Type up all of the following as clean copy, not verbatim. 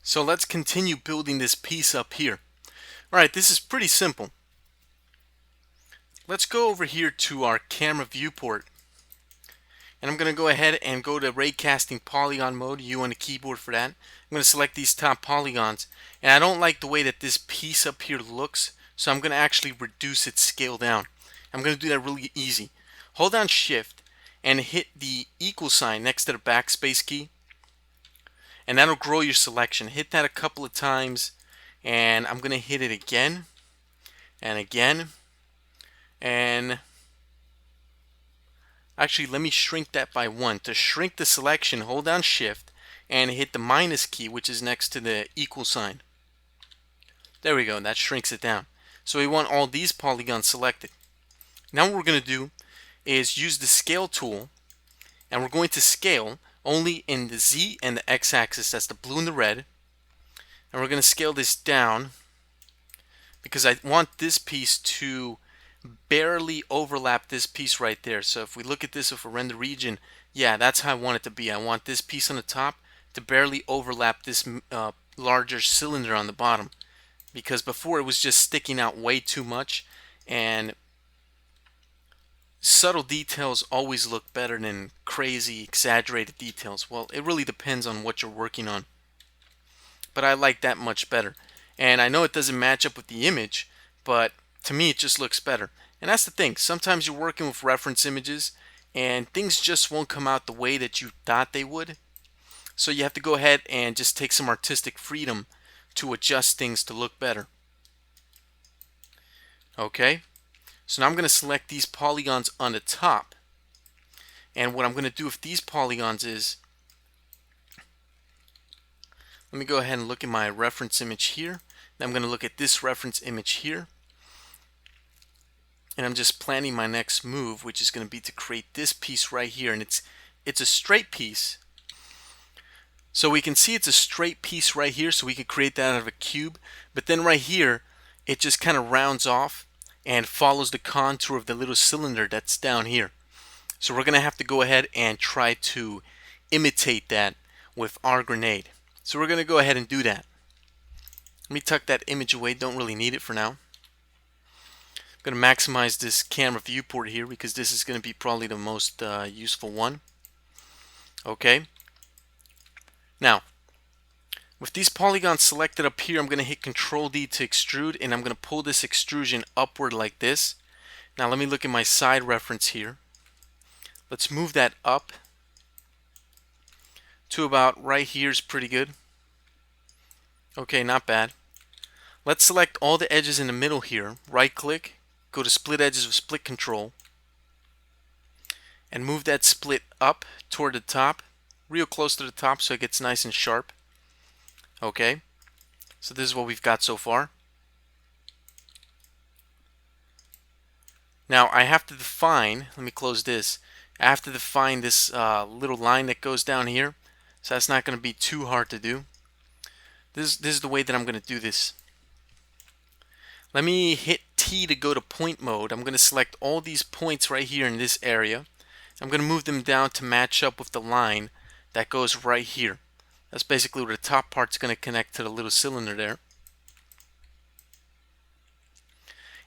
So let's continue building this piece up here. Alright, this is pretty simple. Let's go over here to our camera viewport. And I'm going to go ahead and go to Raycasting polygon mode, U on the keyboard for that. I'm going to select these top polygons. And I don't like the way that this piece up here looks, so I'm going to actually reduce its scale down. I'm going to do that really easy. Hold down Shift and hit the equal sign next to the backspace key. And that'll grow your selection. Hit that a couple of times, and I'm going to hit it again and again. And actually, let me shrink that by 1. To shrink the selection, hold down Shift and hit the minus key, which is next to the equal sign. There we go, that shrinks it down. So we want all these polygons selected. Now what we're going to do is use the scale tool, and we're going to scale only in the Z and the X axis. That's the blue and the red. And we're going to scale this down because I want this piece to barely overlap this piece right there. So if we look at this, if we render region, yeah, that's how I want it to be. I want this piece on the top to barely overlap this larger cylinder on the bottom, because before it was just sticking out way too much, and subtle details always look better than crazy exaggerated details. Well, it really depends on what you're working on, but I like that much better. And I know it doesn't match up with the image, but to me it just looks better. And that's the thing, sometimes you're working with reference images and things just won't come out the way that you thought they would. So you have to go ahead and just take some artistic freedom to adjust things to look better. Okay, so now I'm going to select these polygons on the top. And what I'm going to do with these polygons is, let me go ahead and look at my reference image here. Then I'm going to look at this reference image here. And I'm just planning my next move, which is going to be to create this piece right here. And it's a straight piece. So we can see it's a straight piece right here, so we can create that out of a cube. But then right here, it just kind of rounds off and follows the contour of the little cylinder that's down here. So we're going to have to go ahead and try to imitate that with our grenade. So we're going to go ahead and do that. Let me tuck that image away, don't really need it for now. I'm going to maximize this camera viewport here because this is going to be probably the most useful one. Okay. Now, with these polygons selected up here, I'm going to hit Control D to extrude, and I'm going to pull this extrusion upward like this. Now let me look at my side reference here. Let's move that up to about right here is pretty good. Okay, not bad. Let's select all the edges in the middle here. Right click, go to Split Edges with Split Control, and move that split up toward the top, real close to the top so it gets nice and sharp. Okay, so this is what we've got so far. Now I have to define, let me close this, I have to define this little line that goes down here, so that's not going to be too hard to do. This is the way that I'm going to do this. Let me hit T to go to point mode. I'm going to select all these points right here in this area. I'm going to move them down to match up with the line that goes right here. That's basically where the top part's going to connect to the little cylinder there.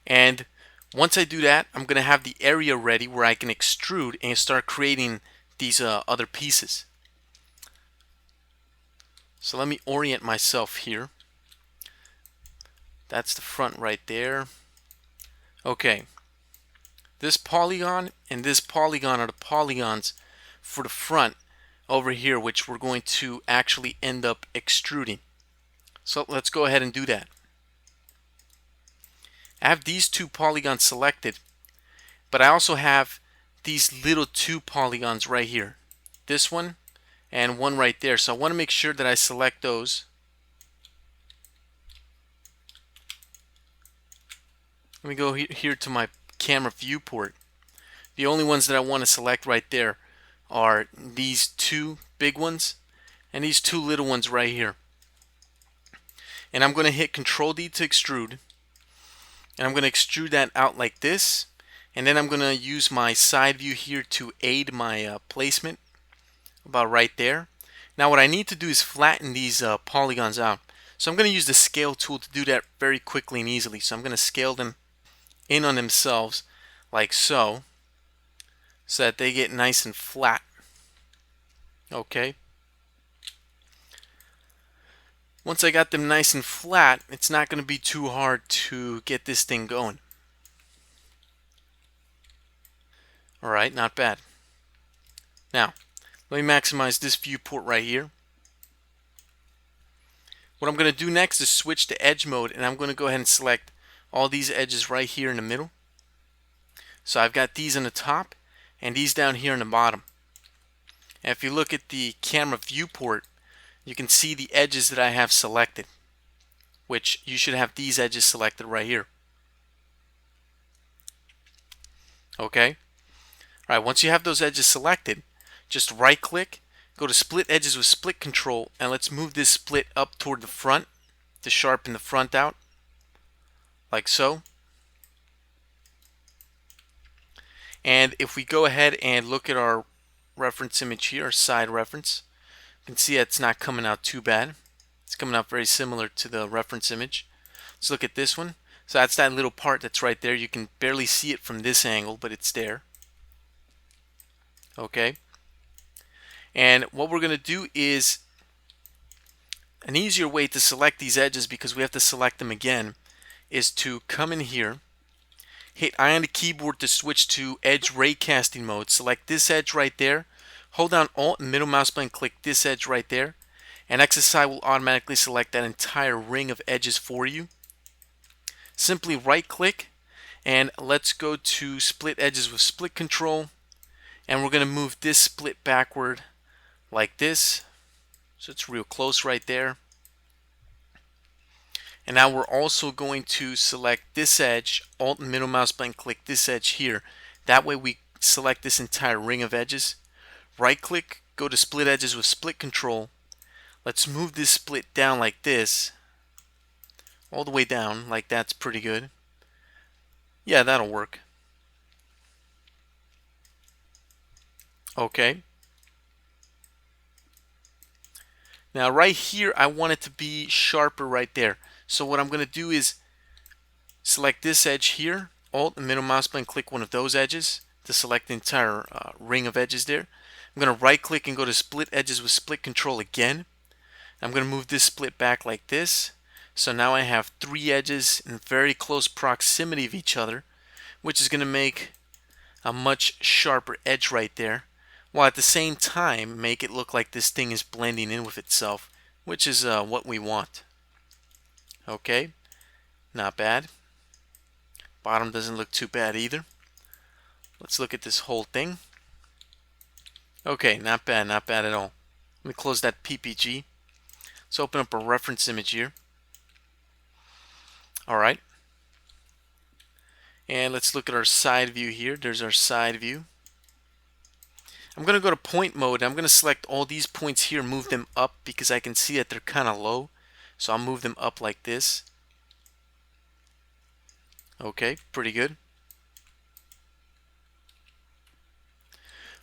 And once I do that, I'm going to have the area ready where I can extrude and start creating these other pieces. So let me orient myself here. That's the front right there. Okay. This polygon and this polygon are the polygons for the front over here, which we're going to actually end up extruding. So let's go ahead and do that. I have these two polygons selected, but I also have these little two polygons right here. This one and one right there. So I want to make sure that I select those. Let me go here to my camera viewport. The only ones that I want to select right there are these two big ones and these two little ones right here. And I'm going to hit Control D to extrude. And I'm going to extrude that out like this. And then I'm going to use my side view here to aid my placement about right there. Now what I need to do is flatten these polygons out. So I'm going to use the scale tool to do that very quickly and easily. So I'm going to scale them in on themselves like so that they get nice and flat. Okay. Once I got them nice and flat, it's not going to be too hard to get this thing going. Alright, not bad. Now, let me maximize this viewport right here. What I'm going to do next is switch to edge mode, and I'm going to go ahead and select all these edges right here in the middle. So I've got these on the top and these down here in the bottom. And if you look at the camera viewport, you can see the edges that I have selected, which you should have these edges selected right here. Okay? Alright, once you have those edges selected, just right click, go to split edges with split control, and let's move this split up toward the front to sharpen the front out, like so. And if we go ahead and look at our reference image here, our side reference, you can see it's not coming out too bad. It's coming out very similar to the reference image. Let's look at this one. So that's that little part that's right there. You can barely see it from this angle, but it's there. Okay. And what we're going to do is an easier way to select these edges, because we have to select them again, is to come in here, hit I on the keyboard to switch to edge raycasting mode. Select this edge right there. Hold down Alt and middle mouse button, click this edge right there. And XSI will automatically select that entire ring of edges for you. Simply right click and let's go to split edges with split control. And we're going to move this split backward like this. So it's real close right there. And now we're also going to select this edge, Alt and middle mouse button, click this edge here. That way we select this entire ring of edges. Right click, go to split edges with split control. Let's move this split down like this. All the way down, like that's pretty good. Yeah, that'll work. Okay. Now right here, I want it to be sharper right there. So what I'm going to do is select this edge here, Alt and middle mouse button, click one of those edges to select the entire ring of edges there. I'm going to right click and go to split edges with split control again. I'm going to move this split back like this. So now I have three edges in very close proximity of each other, which is going to make a much sharper edge right there, while at the same time make it look like this thing is blending in with itself, which is what we want. Okay, not bad. Bottom doesn't look too bad either. Let's look at this whole thing. Okay, not bad at all. Let me close that PPG. Let's open up a reference image here. Alright. And let's look at our side view here. There's our side view. I'm going to go to point mode. I'm going to select all these points here, move them up because I can see that they're kind of low. So I'll move them up like this. Okay, pretty good.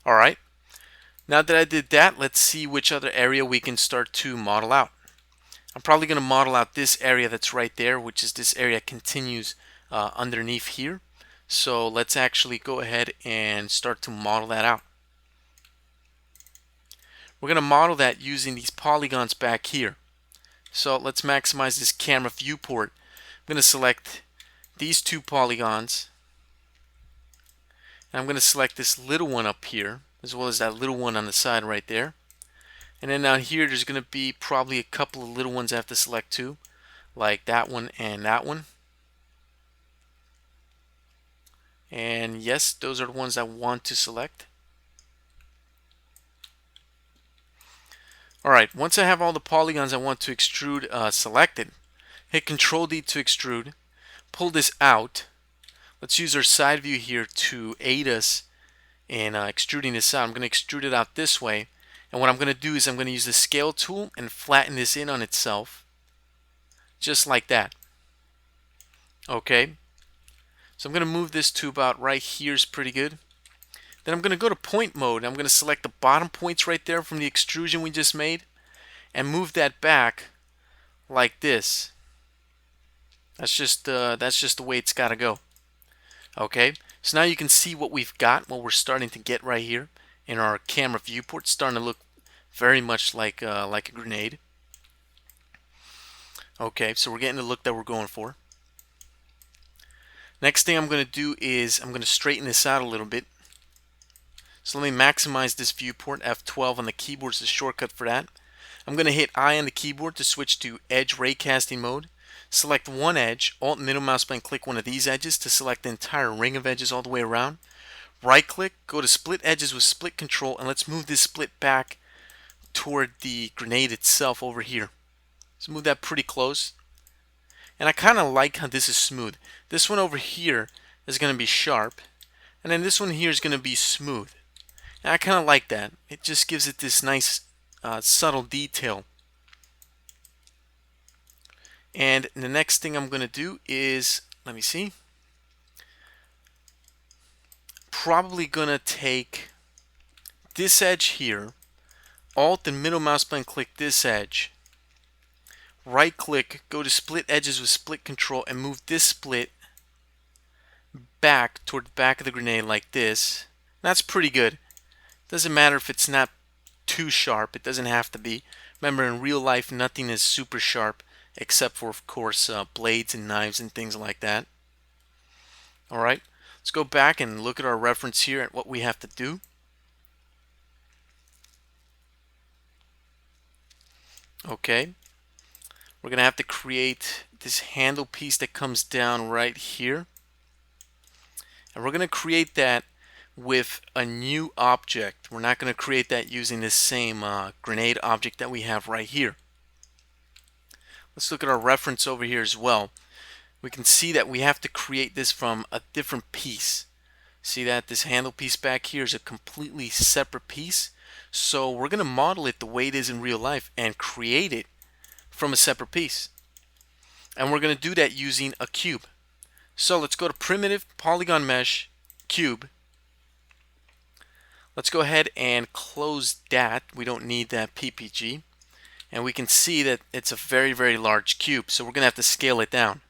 Alright. Now that I did that, let's see which other area we can start to model out. I'm probably going to model out this area that's right there, which is this area continues underneath here. So let's actually go ahead and start to model that out. We're going to model that using these polygons back here. So let's maximize this camera viewport. I'm going to select these two polygons. And I'm going to select this little one up here, as well as that little one on the side right there. And then down here, there's going to be probably a couple of little ones I have to select too, like that one and that one. And yes, those are the ones I want to select. Alright, once I have all the polygons I want to extrude selected, hit Control D to extrude, pull this out. Let's use our side view here to aid us in extruding this out. I'm going to extrude it out this way. And what I'm going to do is I'm going to use the scale tool and flatten this in on itself. Just like that. Okay. So I'm going to move this to about right here is pretty good. Then I'm going to go to point mode. I'm going to select the bottom points right there from the extrusion we just made and move that back like this. That's just the way it's got to go. Okay, so now you can see what we've got, what we're starting to get right here in our camera viewport. It's starting to look very much like a grenade. Okay, so we're getting the look that we're going for. Next thing I'm going to do is I'm going to straighten this out a little bit. So let me maximize this viewport. F12 on the keyboard is the shortcut for that. I'm going to hit I on the keyboard to switch to edge raycasting mode. Select one edge, Alt middle mouse button, click one of these edges to select the entire ring of edges all the way around. Right click, go to split edges with split control, and let's move this split back toward the grenade itself over here. So move that pretty close. And I kind of like how this is smooth. This one over here is going to be sharp, and then this one here is going to be smooth. And I kind of like that. It just gives it this nice subtle detail. And the next thing I'm going to do is, let me see, probably going to take this edge here, Alt and middle mouse button click this edge, right click, go to split edges with split control and move this split back toward the back of the grenade like this. That's pretty good. Doesn't matter if it's not too sharp, it doesn't have to be. Remember, in real life nothing is super sharp except for, of course, blades and knives and things like that. Alright, let's go back and look at our reference here at what we have to do. Okay, we're going to have to create this handle piece that comes down right here. And we're going to create that with a new object. We're not going to create that using this same grenade object that we have right here. Let's look at our reference over here as well. We can see that we have to create this from a different piece. See that this handle piece back here is a completely separate piece. So we're going to model it the way it is in real life and create it from a separate piece. And we're going to do that using a cube. So let's go to Primitive, Polygon Mesh, Cube. Let's go ahead and close that. We don't need that PPG. And we can see that it's a very, very large cube, so we're going to have to scale it down.